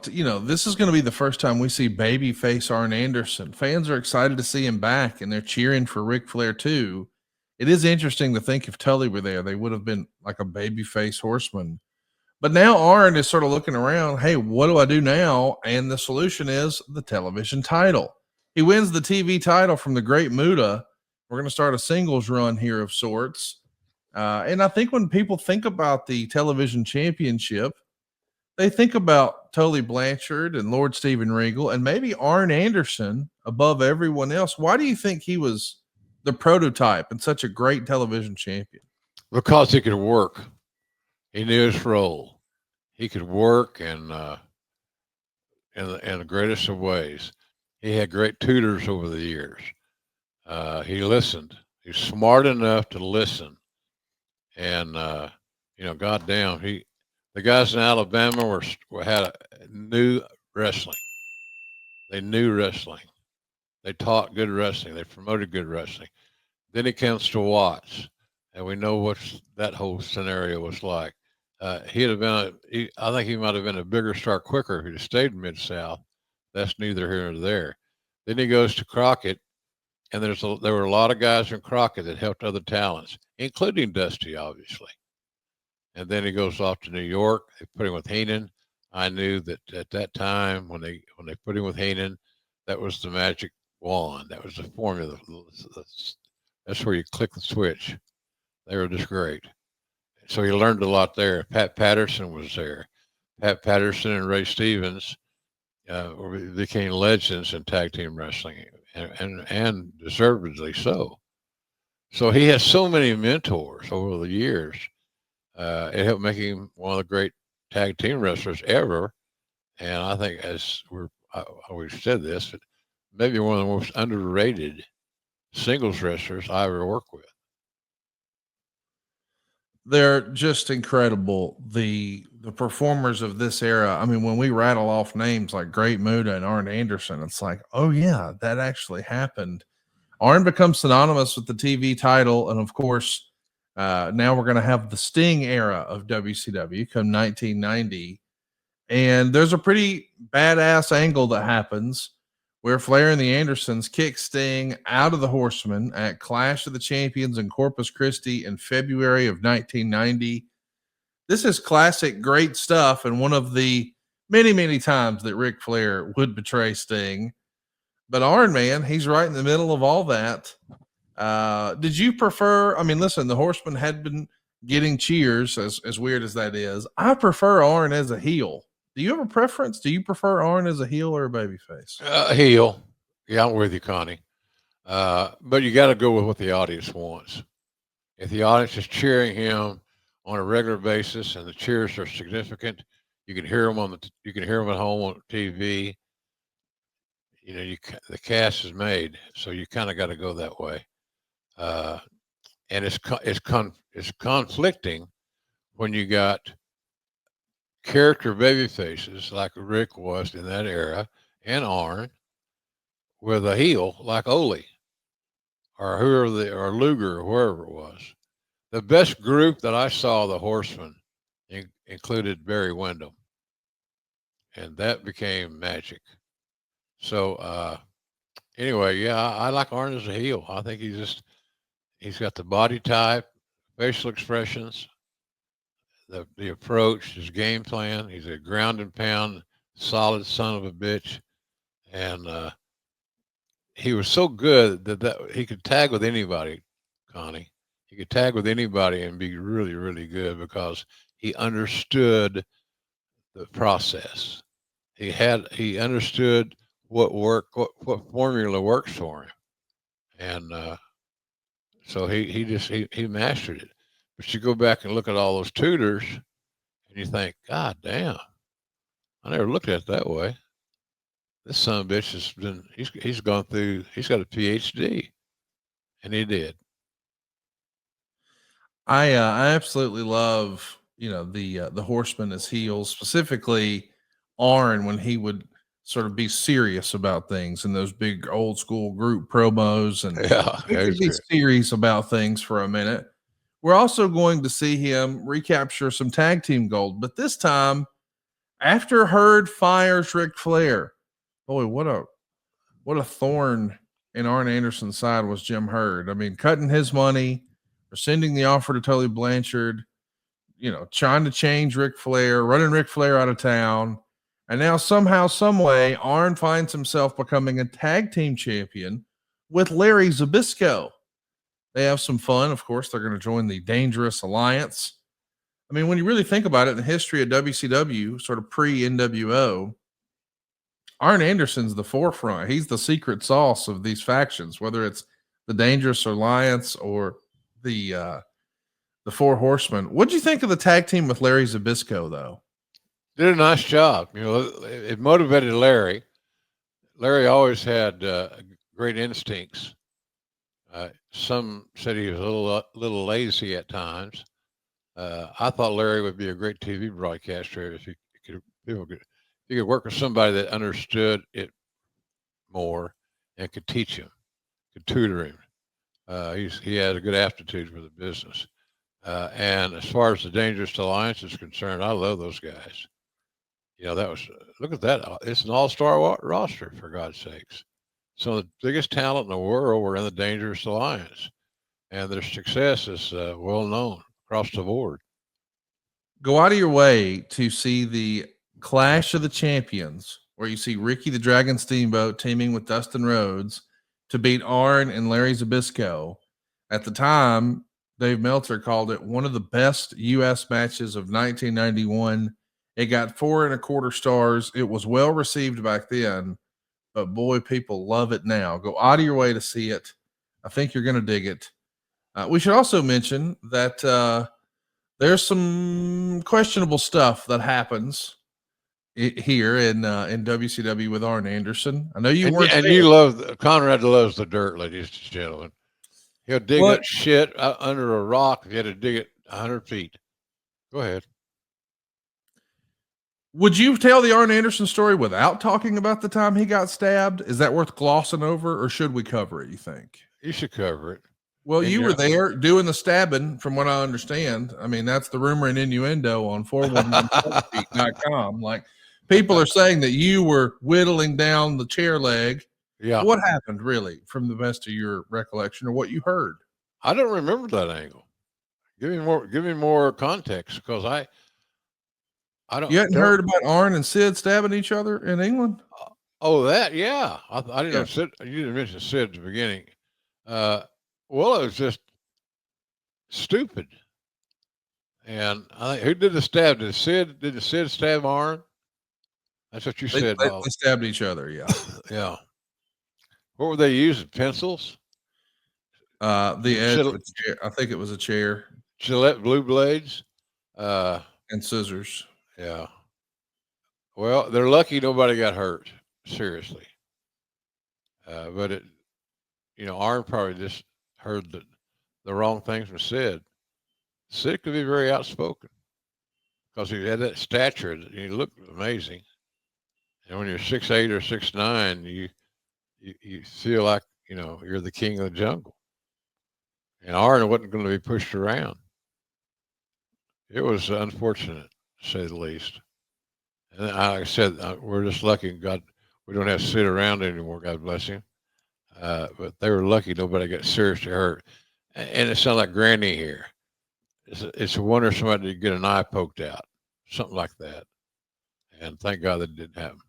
this is going to be the first time we see babyface Arn Anderson. Fans are excited to see him back, and they're cheering for Ric Flair too. It is interesting to think if Tully were there, they would have been like a babyface horseman. But now Arn is sort of looking around. Hey, what do I do now? And the solution is the television title. He wins the TV title from the Great Muta. We're going to start a singles run here of sorts. And I think when people think about the television championship, they think about Tully Blanchard and Lord Steven Regal and maybe Arn Anderson above everyone else. Why do you think he was the prototype and such a great television champion? Because he could work. He knew his role. He could work in the greatest of ways. He had great tutors over the years. He listened. He's smart enough to listen. And goddamn, the guys in Alabama knew wrestling. They knew wrestling. They taught good wrestling. They promoted good wrestling. Then it comes to Watts, and we know what that whole scenario was like. I think he might have been a bigger star quicker if he'd stayed in Mid-South. That's neither here nor there. Then he goes to Crockett, and there were a lot of guys in Crockett that helped other talents, including Dusty, obviously. And then he goes off to New York. They put him with Heenan. I knew that at that time when they put him with Heenan, that was the magic wand. That was the formula. That's where you click the switch. They were just great. So he learned a lot there. Pat Patterson was there. Pat Patterson and Ray Stevens became legends in tag team wrestling, and deservedly so. So he has so many mentors over the years. It helped make him one of the great tag team wrestlers ever. And I think, as I always said this, maybe one of the most underrated singles wrestlers I ever worked with. They're just incredible. The performers of this era. I mean, when we rattle off names like Great Muta and Arn Anderson, it's like, oh yeah, that actually happened. Arn becomes synonymous with the TV title, and of course, now we're going to have the Sting era of WCW come 1990, and there's a pretty badass angle that happens where Flair and the Andersons kick Sting out of the Horsemen at Clash of the Champions in Corpus Christi in February of 1990. This is classic great stuff, and one of the many, many times that Ric Flair would betray Sting. But Arn, man, he's right in the middle of all that. Did you prefer? I mean, listen, the Horsemen had been getting cheers, as weird as that is. I prefer Arn as a heel. Do you have a preference? Do you prefer Arn as a heel or a babyface? Heel. Yeah, I'm with you, Connie. But you got to go with what the audience wants. If the audience is cheering him on a regular basis and the cheers are significant, you can hear them you can hear them at home on TV. The cast is made, so you kind of got to go that way. And it's conflicting when you got character baby faces like Rick was in that era, and Arn, with a heel like Ole or or Luger or whoever it was. The best group that I saw, the Horsemen, included Barry Windham, and that became magic. So anyway, yeah, I like Arn as a heel. I think he's got the body type, facial expressions, the approach, his game plan. He's a ground and pound, solid son of a bitch, and he was so good that he could tag with anybody, Connie. He could tag with anybody and be really, really good because he understood the process. He understood what formula works for him, and so he mastered it. But you go back and look at all those tutors, and you think, God damn, I never looked at it that way. This son of a bitch he's gone through, he's got a PhD, and he did. I absolutely love the Horsemen as heels, specifically Arn when he would sort of be serious about things in those big old school group promos, and he could be serious about things for a minute. We're also going to see him recapture some tag team gold, but this time After Hurd fires Ric Flair, boy, what a thorn in Arn Anderson's side was Jim Hurd. I mean, cutting his money, rescinding the offer to Tully Blanchard, trying to change Ric Flair, running Ric Flair out of town. And now somehow, some way, Arn finds himself becoming a tag team champion with Larry Zbyszko. They have some fun. Of course, they're going to join the Dangerous Alliance. I mean, when you really think about it, in the history of WCW, sort of pre-NWO, Arn Anderson's the forefront. He's the secret sauce of these factions, whether it's the Dangerous Alliance or the Four Horsemen. What'd you think of the tag team with Larry Zbyszko, though? Did a nice job. It motivated Larry. Larry always had great instincts. Some said he was a little lazy at times. I thought Larry would be a great TV broadcaster if he could work with somebody that understood it more and could teach him, could tutor him. He had a good aptitude for the business. And as far as the Dangerous Alliance is concerned, I love those guys. Look at that. It's an all-star roster, for God's sakes. Some of the biggest talent in the world were in the Dangerous Alliance, and their success is well known across the board. Go out of your way to see the Clash of the Champions, where you see Ricky the Dragon Steamboat teaming with Dustin Rhodes to beat Arn and Larry Zbyszko. At the time, Dave Meltzer called it one of the best U.S. matches of 1991. It got 4.25 stars. It was well received back then, but boy, people love it now. Go out of your way to see it. I think you're going to dig it. We should also mention that there's some questionable stuff that happens here in WCW with Arn Anderson. I know you weren't, and you love Conrad loves the dirt, ladies and gentlemen. He'll dig that shit under a rock if you had to dig it 100 feet. Go ahead. Would you tell the Arn Anderson story without talking about the time he got stabbed? Is that worth glossing over, or should we cover it, you think? You should cover it. Well, you were there doing the stabbing, from what I understand. I mean, that's the rumor and innuendo on 411.com. Like, people are saying that you were whittling down the chair leg. Yeah. What happened, really, from the best of your recollection, or what you heard? I don't remember that angle. Give me more context, because I don't. You hadn't heard about Arn and Sid stabbing each other in England? Oh, that, yeah. I didn't know Sid. You didn't mention Sid at the beginning. Well, it was just stupid. And I think, who did the stab? Did the Sid stab Arn? That's what you said. They stabbed each other. Yeah. Yeah. What were they using? Pencils? The edge of a chair. I think it was a chair. Gillette blue blades? And scissors. Yeah. Well, they're lucky nobody got hurt. Seriously. But Arn probably just heard the wrong things from Sid. Sid could be very outspoken because he had that stature. He looked amazing. And when you're 6'8" or 6'9", you feel like, you're the king of the jungle. And Arn wasn't going to be pushed around. It was unfortunate, to say the least. And like I said, we're just lucky. God, we don't have to sit around anymore. God bless him. But they were lucky nobody got seriously hurt. And it sounded like Granny here. It's a wonder somebody did get an eye poked out, something like that. And thank God that didn't happen.